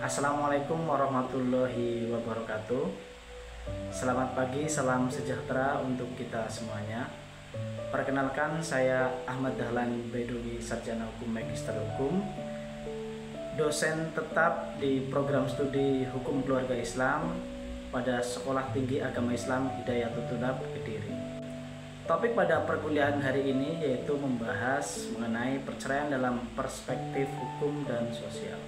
Assalamualaikum warahmatullahi wabarakatuh. Selamat pagi, salam sejahtera untuk kita semuanya. Perkenalkan, saya Ahmad Dahlan Bedowi, Sarjana Hukum Magister Hukum, dosen tetap di program studi Hukum Keluarga Islam pada Sekolah Tinggi Agama Islam Hidayatul Tulab, Kediri. Topik pada perkuliahan hari ini yaitu membahas mengenai perceraian dalam perspektif hukum dan sosial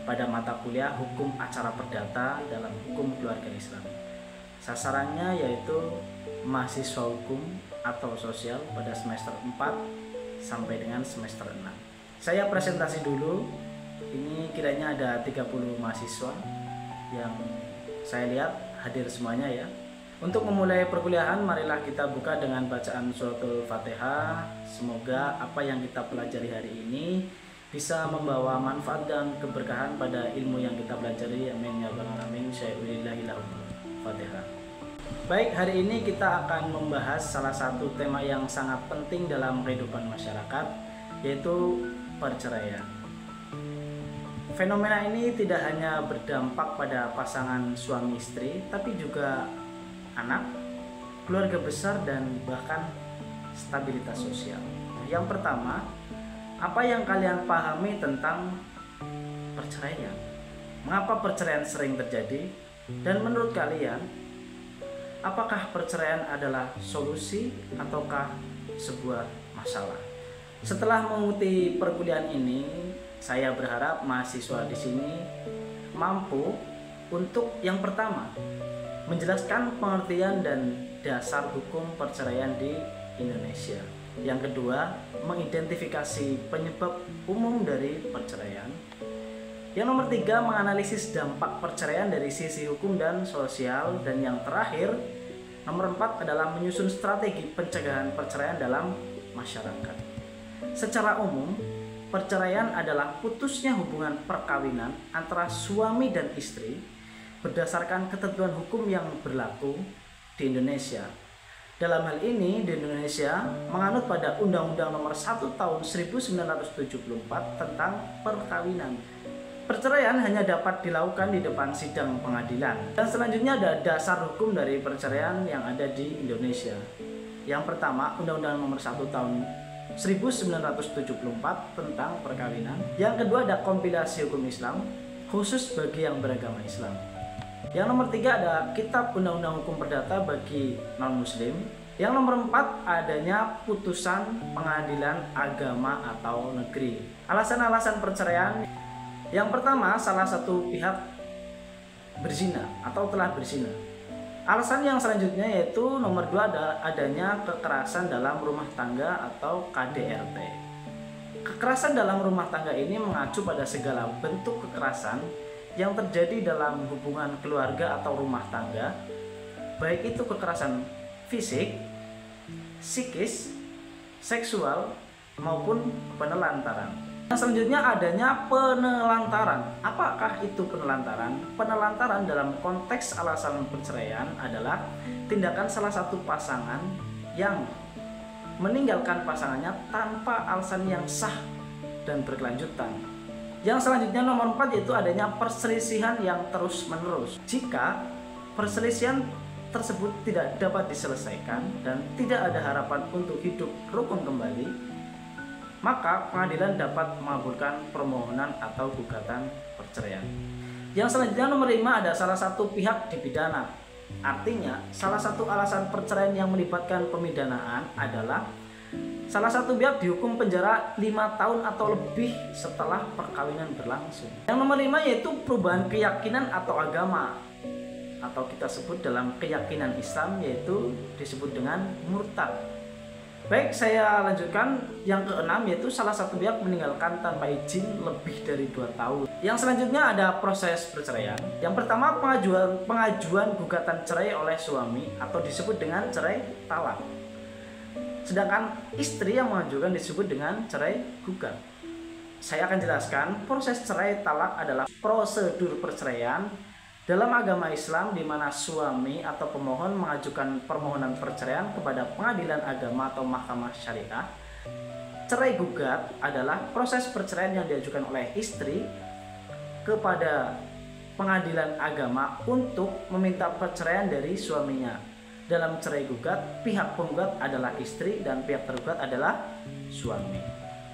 pada mata kuliah Hukum Acara Perdata dalam Hukum Keluarga Islam. Sasarannya yaitu mahasiswa hukum atau sosial pada semester 4 sampai dengan semester 6. Saya presentasi dulu. Ini kiranya ada 30 mahasiswa yang saya lihat hadir semuanya ya. Untuk memulai perkuliahan, marilah kita buka dengan bacaan suratul Fatihah. Semoga apa yang kita pelajari hari ini bisa membawa manfaat dan keberkahan pada ilmu yang kita pelajari. Amin ya rabbal alamin. Fatihah. Baik, hari ini kita akan membahas salah satu tema yang sangat penting dalam kehidupan masyarakat, yaitu perceraian. Fenomena ini tidak hanya berdampak pada pasangan suami istri, tapi juga anak, keluarga besar, dan bahkan stabilitas sosial. Yang pertama, apa yang kalian pahami tentang perceraian? Mengapa perceraian sering terjadi? Dan menurut kalian, apakah perceraian adalah solusi ataukah sebuah masalah? Setelah mengikuti perkuliahan ini, saya berharap mahasiswa di sini mampu untuk yang pertama, menjelaskan pengertian dan dasar hukum perceraian di Indonesia. Yang kedua, mengidentifikasi penyebab umum dari perceraian. Yang nomor tiga, menganalisis dampak perceraian dari sisi hukum dan sosial. Dan yang terakhir, nomor 4 adalah menyusun strategi pencegahan perceraian dalam masyarakat. Secara umum, perceraian adalah putusnya hubungan perkawinan antara suami dan istri berdasarkan ketentuan hukum yang berlaku di Indonesia. Dalam hal ini, di Indonesia menganut pada Undang-Undang Nomor 1 Tahun 1974 tentang perkawinan. Perceraian hanya dapat dilakukan di depan sidang pengadilan. Dan selanjutnya ada dasar hukum dari perceraian yang ada di Indonesia. Yang pertama, Undang-Undang Nomor 1 Tahun 1974 tentang perkawinan. Yang kedua, ada kompilasi hukum Islam khusus bagi yang beragama Islam. Yang nomor 3 ada Kitab Undang-Undang Hukum Perdata bagi non-muslim. Yang nomor 4 adanya putusan pengadilan agama atau negeri. Alasan-alasan perceraian. Yang pertama, salah satu pihak berzina atau telah berzina. Alasan yang selanjutnya yaitu nomor 2 ada adanya kekerasan dalam rumah tangga atau KDRT. Kekerasan dalam rumah tangga ini mengacu pada segala bentuk kekerasan yang terjadi dalam hubungan keluarga atau rumah tangga, baik itu kekerasan fisik, psikis, seksual, maupun penelantaran. Yang selanjutnya adanya penelantaran. Apakah itu penelantaran? Penelantaran dalam konteks alasan perceraian adalah tindakan salah satu pasangan yang meninggalkan pasangannya tanpa alasan yang sah dan berkelanjutan. Yang selanjutnya nomor 4 yaitu adanya perselisihan yang terus-menerus. Jika perselisihan tersebut tidak dapat diselesaikan dan tidak ada harapan untuk hidup rukun kembali, maka pengadilan dapat mengabulkan permohonan atau gugatan perceraian. Yang selanjutnya nomor 5 ada salah satu pihak dipidana. Artinya salah satu alasan perceraian yang melibatkan pemidanaan adalah salah satu pihak dihukum penjara 5 tahun atau lebih setelah perkawinan berlangsung. Yang nomor 5 yaitu perubahan keyakinan atau agama, atau kita sebut dalam keyakinan Islam yaitu disebut dengan murtad. Baik, saya lanjutkan. Yang keenam yaitu salah satu pihak meninggalkan tanpa izin lebih dari 2 tahun. Yang selanjutnya ada proses perceraian. Yang pertama, pengajuan gugatan cerai oleh suami atau disebut dengan cerai talak. Sedangkan istri yang mengajukan disebut dengan cerai gugat. Saya akan jelaskan. Proses cerai talak adalah prosedur perceraian dalam agama Islam di mana suami atau pemohon mengajukan permohonan perceraian kepada pengadilan agama atau mahkamah syariah. Cerai gugat adalah proses perceraian yang diajukan oleh istri kepada pengadilan agama untuk meminta perceraian dari suaminya. Dalam cerai gugat, pihak penggugat adalah istri dan pihak tergugat adalah suami.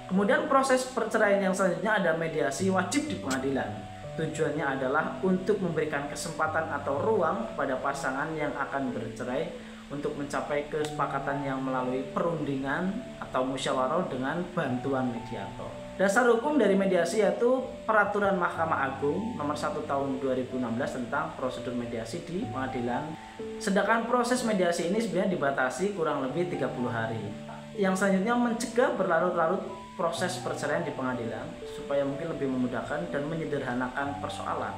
Kemudian proses perceraian yang selanjutnya ada mediasi wajib di pengadilan. Tujuannya adalah untuk memberikan kesempatan atau ruang kepada pasangan yang akan bercerai untuk mencapai kesepakatan yang melalui perundingan atau musyawarah dengan bantuan mediator. Dasar hukum dari mediasi yaitu Peraturan Mahkamah Agung Nomor 1 Tahun 2016 tentang prosedur mediasi di pengadilan. Sedangkan proses mediasi ini sebenarnya dibatasi kurang lebih 30 hari. Yang selanjutnya mencegah berlarut-larut proses perceraian di pengadilan supaya mungkin lebih memudahkan dan menyederhanakan persoalan.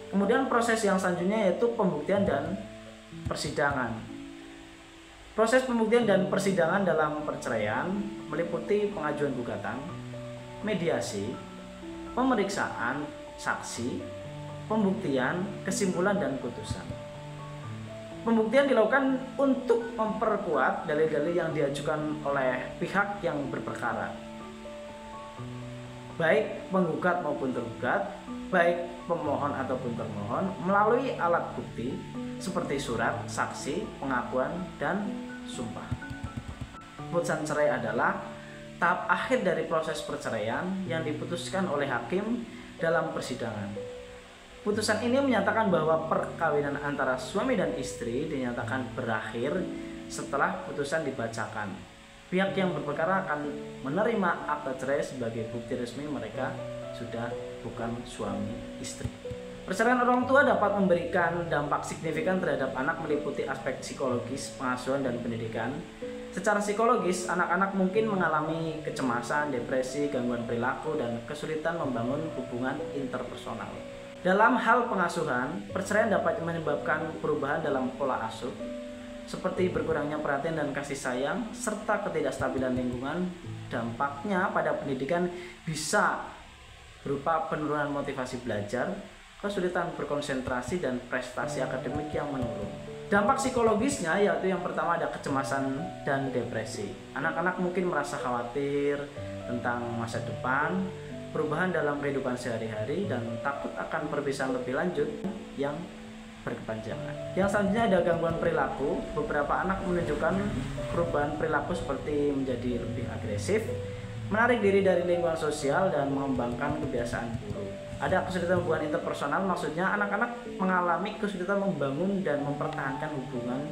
Kemudian proses yang selanjutnya yaitu pembuktian dan persidangan. Proses pembuktian dan persidangan dalam perceraian meliputi pengajuan gugatan, mediasi, pemeriksaan saksi, pembuktian, kesimpulan, dan putusan. Pembuktian dilakukan untuk memperkuat dalil-dalil yang diajukan oleh pihak yang berperkara, baik penggugat maupun tergugat, baik pemohon ataupun termohon, melalui alat bukti seperti surat, saksi, pengakuan, dan sumpah. Putusan cerai adalah tahap akhir dari proses perceraian yang diputuskan oleh hakim dalam persidangan. Putusan ini menyatakan bahwa perkawinan antara suami dan istri dinyatakan berakhir setelah putusan dibacakan. Pihak yang berperkara akan menerima akta cerai sebagai bukti resmi mereka sudah bukan suami istri. Perceraian orang tua dapat memberikan dampak signifikan terhadap anak meliputi aspek psikologis, pengasuhan, dan pendidikan. Secara psikologis, anak-anak mungkin mengalami kecemasan, depresi, gangguan perilaku, dan kesulitan membangun hubungan interpersonal. Dalam hal pengasuhan, perceraian dapat menyebabkan perubahan dalam pola asuh, seperti berkurangnya perhatian dan kasih sayang, serta ketidakstabilan lingkungan. Dampaknya pada pendidikan bisa berupa penurunan motivasi belajar, kesulitan berkonsentrasi, dan prestasi akademik yang menurun. Dampak psikologisnya yaitu yang pertama ada kecemasan dan depresi. Anak-anak mungkin merasa khawatir tentang masa depan, perubahan dalam kehidupan sehari-hari, dan takut akan perpisahan lebih lanjut yang berkepanjangan. Yang selanjutnya ada gangguan perilaku. Beberapa anak menunjukkan perubahan perilaku seperti menjadi lebih agresif, menarik diri dari lingkungan sosial, dan mengembangkan kebiasaan buruk. Ada kesulitan hubungan interpersonal, maksudnya anak-anak mengalami kesulitan membangun dan mempertahankan hubungan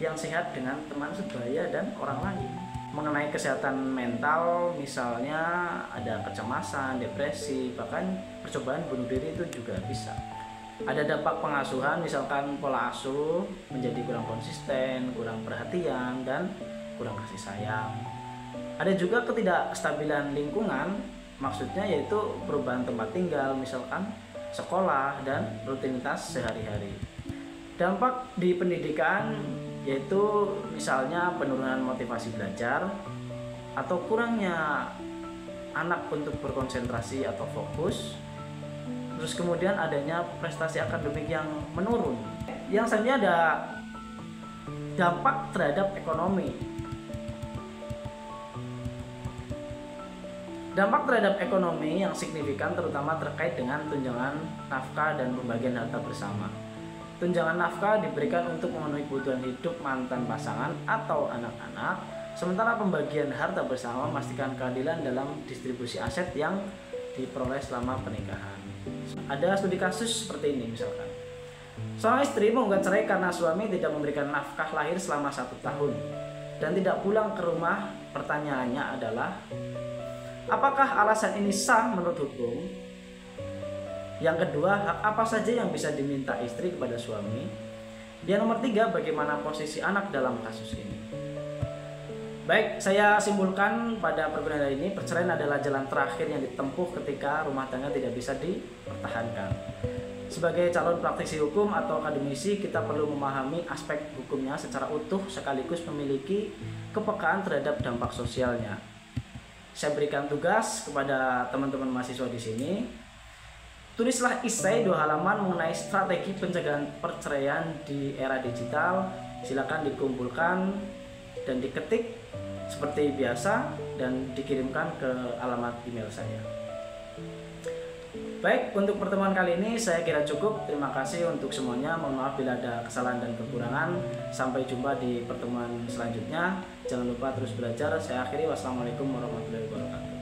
yang sehat dengan teman sebaya dan orang lain. Mengenai kesehatan mental, misalnya ada kecemasan, depresi, bahkan percobaan bunuh diri itu juga bisa. Ada dampak pengasuhan, misalkan pola asuh menjadi kurang konsisten, kurang perhatian, dan kurang kasih sayang. Ada juga ketidakstabilan lingkungan, maksudnya yaitu perubahan tempat tinggal, misalkan sekolah dan rutinitas sehari-hari. Dampak di pendidikan yaitu misalnya penurunan motivasi belajar atau kurangnya anak untuk berkonsentrasi atau fokus. Terus kemudian adanya prestasi akademik yang menurun. Yang selanjutnya ada dampak terhadap ekonomi. Dampak terhadap ekonomi yang signifikan terutama terkait dengan tunjangan nafkah dan pembagian harta bersama. Tunjangan nafkah diberikan untuk memenuhi kebutuhan hidup mantan pasangan atau anak-anak, sementara pembagian harta bersama memastikan keadilan dalam distribusi aset yang diperoleh selama pernikahan. Ada studi kasus seperti ini misalkan. Seorang istri menggugat cerai karena suami tidak memberikan nafkah lahir selama 1 tahun dan tidak pulang ke rumah. Pertanyaannya adalah, apakah alasan ini sah menurut hukum? Yang kedua, hak apa saja yang bisa diminta istri kepada suami? Yang nomor 3, bagaimana posisi anak dalam kasus ini? Baik, saya simpulkan pada perguruan hari ini, perceraian adalah jalan terakhir yang ditempuh ketika rumah tangga tidak bisa dipertahankan. Sebagai calon praktisi hukum atau akademisi, kita perlu memahami aspek hukumnya secara utuh sekaligus memiliki kepekaan terhadap dampak sosialnya. Saya berikan tugas kepada teman-teman mahasiswa di sini. Tulislah esai 2 halaman mengenai strategi pencegahan perceraian di era digital. Silakan dikumpulkan dan diketik seperti biasa dan dikirimkan ke alamat email saya. Baik, untuk pertemuan kali ini saya kira cukup. Terima kasih untuk semuanya. Mohon maaf bila ada kesalahan dan kekurangan. Sampai jumpa di pertemuan selanjutnya. Jangan lupa terus belajar. Saya akhiri. Wassalamualaikum warahmatullahi wabarakatuh.